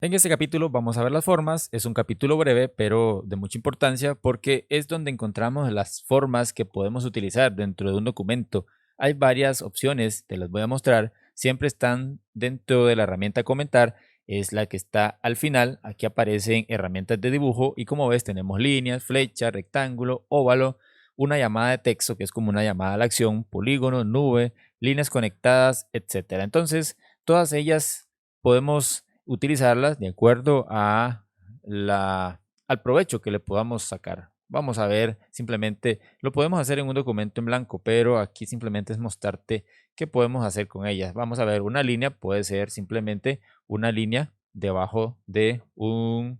En este capítulo vamos a ver las formas. Es un capítulo breve, pero de mucha importancia porque es donde encontramos las formas que podemos utilizar dentro de un documento. Hay varias opciones, te las voy a mostrar. Siempre están dentro de la herramienta comentar. Es la que está al final. Aquí aparecen herramientas de dibujo y como ves tenemos líneas, flecha, rectángulo, óvalo, una llamada de texto que es como una llamada a la acción, polígono, nube, líneas conectadas, etcétera. Entonces, todas ellas podemos utilizarlas de acuerdo a al provecho que le podamos sacar. Vamos a ver, simplemente lo podemos hacer en un documento en blanco, pero aquí simplemente es mostrarte qué podemos hacer con ellas. Vamos a ver, una línea puede ser simplemente una línea debajo de un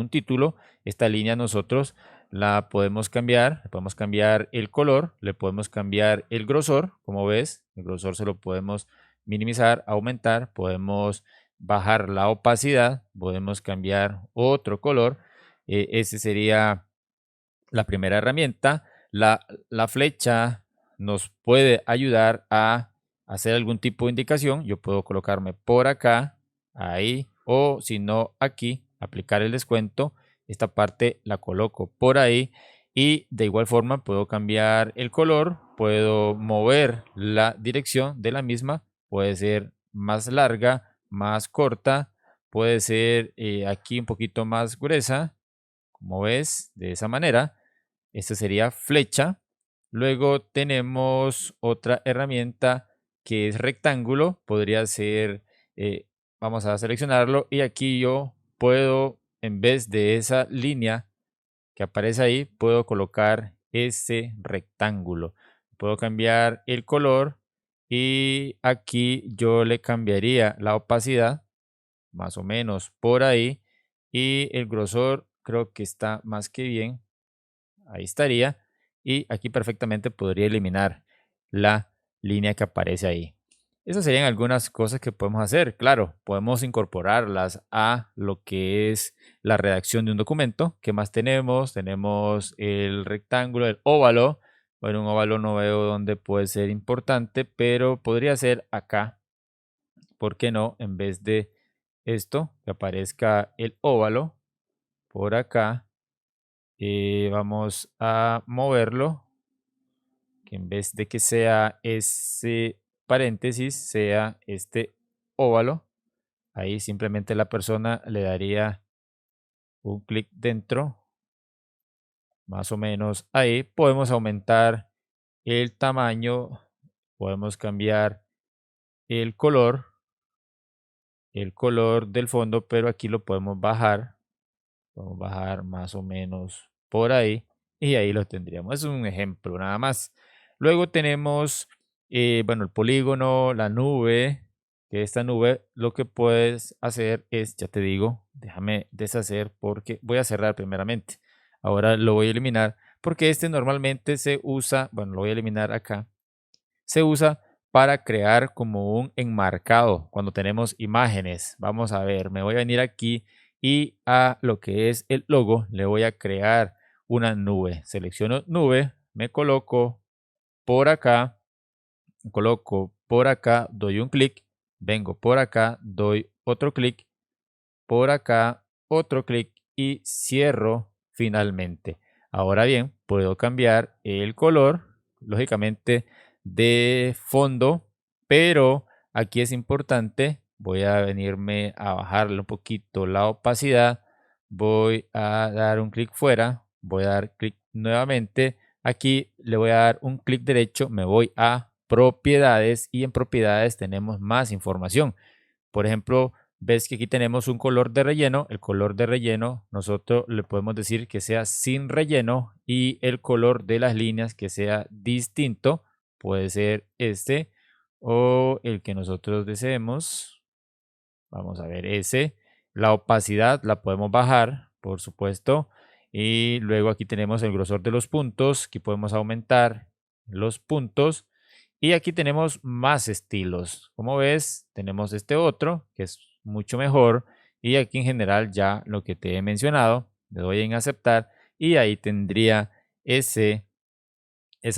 título. Esta línea nosotros la podemos cambiar el color, le podemos cambiar el grosor, como ves, el grosor se lo podemos minimizar, aumentar, podemos bajar la opacidad, podemos cambiar otro color. Ese sería la primera herramienta. La flecha nos puede ayudar a hacer algún tipo de indicación. Yo puedo colocarme por acá, ahí, o si no, aquí, aplicar el descuento. Esta parte la coloco por ahí y de igual forma puedo cambiar el color, puedo mover la dirección de la misma, puede ser más larga, más corta, puede ser aquí un poquito más gruesa, como ves, de esa manera. Esta sería flecha. Luego tenemos otra herramienta que es rectángulo. Podría ser, eh, vamos a seleccionarlo y aquí yo puedo, en vez de esa línea que aparece ahí, puedo colocar ese rectángulo. Puedo cambiar el color y aquí yo le cambiaría la opacidad, más o menos por ahí, y el grosor creo que está más que bien. Ahí estaría. Y aquí perfectamente podría eliminar la línea que aparece ahí. Esas serían algunas cosas que podemos hacer. Claro, podemos incorporarlas a lo que es la redacción de un documento. ¿Qué más tenemos? Tenemos el rectángulo, el óvalo. Bueno, un óvalo no veo dónde puede ser importante, pero podría ser acá. ¿Por qué no? En vez de esto, que aparezca el óvalo por acá. Vamos a moverlo, que en vez de que sea ese paréntesis, sea este óvalo. Ahí simplemente la persona le daría un clic dentro, más o menos ahí. Podemos aumentar el tamaño, podemos cambiar el color del fondo, pero aquí lo podemos bajar. Podemos bajar más o menos por ahí y ahí lo tendríamos. Es un ejemplo nada más. Luego tenemos, bueno, el polígono, la nube, que esta nube lo que puedes hacer es, ya te digo, déjame deshacer porque voy a cerrar primeramente. Ahora lo voy a eliminar porque este normalmente se usa, bueno, lo voy a eliminar acá, se usa para crear como un enmarcado cuando tenemos imágenes. Vamos a ver, me voy a venir aquí y a lo que es el logo le voy a crear una nube. Selecciono nube, me coloco por acá, coloco por acá, doy un clic, vengo por acá, doy otro clic, por acá, otro clic y cierro finalmente. Ahora bien, puedo cambiar el color, lógicamente, de fondo, pero aquí es importante, voy a venirme a bajarle un poquito la opacidad, voy a dar un clic fuera, voy a dar clic nuevamente, aquí le voy a dar un clic derecho, me voy a propiedades y en propiedades tenemos más información. Por ejemplo, ves que aquí tenemos un color de relleno. El color de relleno, nosotros le podemos decir que sea sin relleno y el color de las líneas que sea distinto. Puede ser este o el que nosotros deseemos. Vamos a ver ese. La opacidad la podemos bajar, por supuesto. Y luego aquí tenemos el grosor de los puntos. Aquí podemos aumentar los puntos. Y aquí tenemos más estilos. Como ves, tenemos este otro que es mucho mejor. Y aquí en general ya lo que te he mencionado. Le doy en aceptar y ahí tendría esa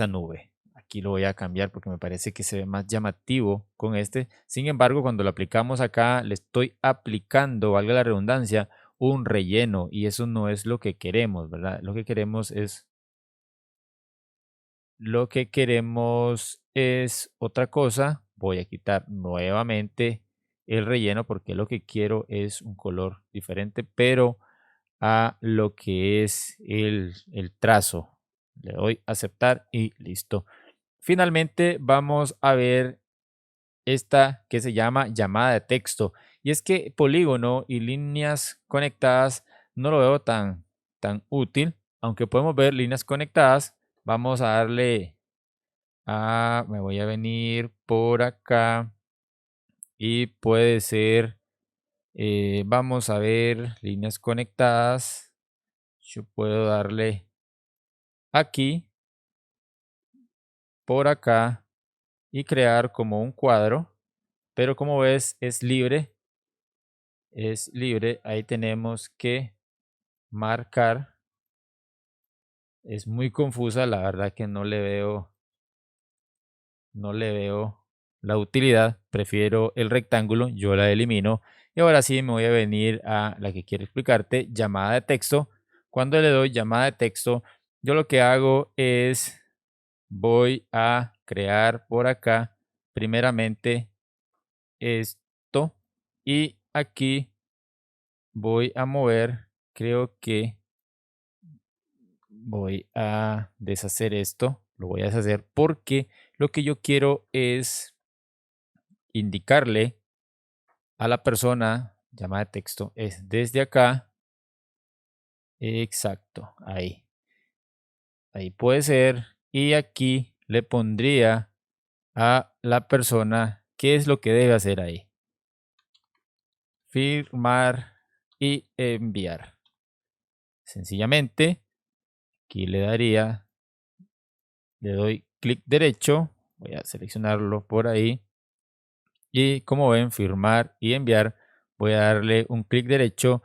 nube. aquí lo voy a cambiar porque me parece que se ve más llamativo con este. Sin embargo, cuando lo aplicamos acá, le estoy aplicando, valga la redundancia, un relleno y eso no es lo que queremos, ¿verdad? Lo que queremos es otra cosa. Voy a quitar nuevamente el relleno porque lo que quiero es un color diferente, pero a lo que es el trazo. Le doy a aceptar y listo. Finalmente vamos a ver esta que se llama llamada de texto. Y es que polígono y líneas conectadas no lo veo tan útil, aunque podemos ver líneas conectadas. Vamos a darle me voy a venir por acá y puede ser, vamos a ver líneas conectadas. Yo puedo darle aquí, por acá y crear como un cuadro, pero como ves es libre. Ahí tenemos que marcar. Es muy confusa, la verdad que no le veo la utilidad. Prefiero el rectángulo, yo la elimino. Y ahora sí me voy a venir a la que quiero explicarte, llamada de texto. Cuando le doy llamada de texto, yo lo que hago es voy a crear por acá primeramente esto y aquí voy a mover, creo que voy a deshacer esto, lo voy a deshacer porque lo que yo quiero es indicarle a la persona llamada de texto es desde acá, exacto, ahí puede ser, y aquí le pondría a la persona qué es lo que debe hacer ahí. Firmar y enviar. Sencillamente, aquí le doy clic derecho, voy a seleccionarlo por ahí y como ven, firmar y enviar, voy a darle un clic derecho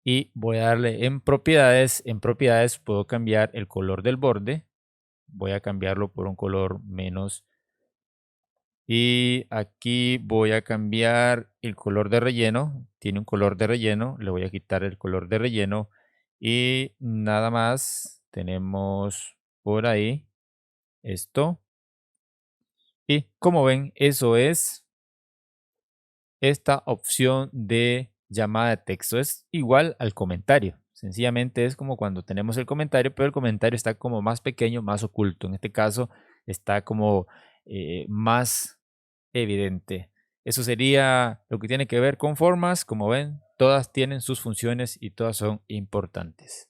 y voy a darle en propiedades. En propiedades puedo cambiar el color del borde, voy a cambiarlo por un color menos y aquí voy a cambiar el color de relleno. Tiene un color de relleno. Le voy a quitar el color de relleno. Y nada más. Tenemos por ahí esto. Y como ven, eso es esta opción de llamada de texto. Es igual al comentario. Sencillamente es como cuando tenemos el comentario, pero el comentario está como más pequeño, más oculto. En este caso está como más evidente. Eso sería lo que tiene que ver con formas. Como ven, todas tienen sus funciones y todas son importantes.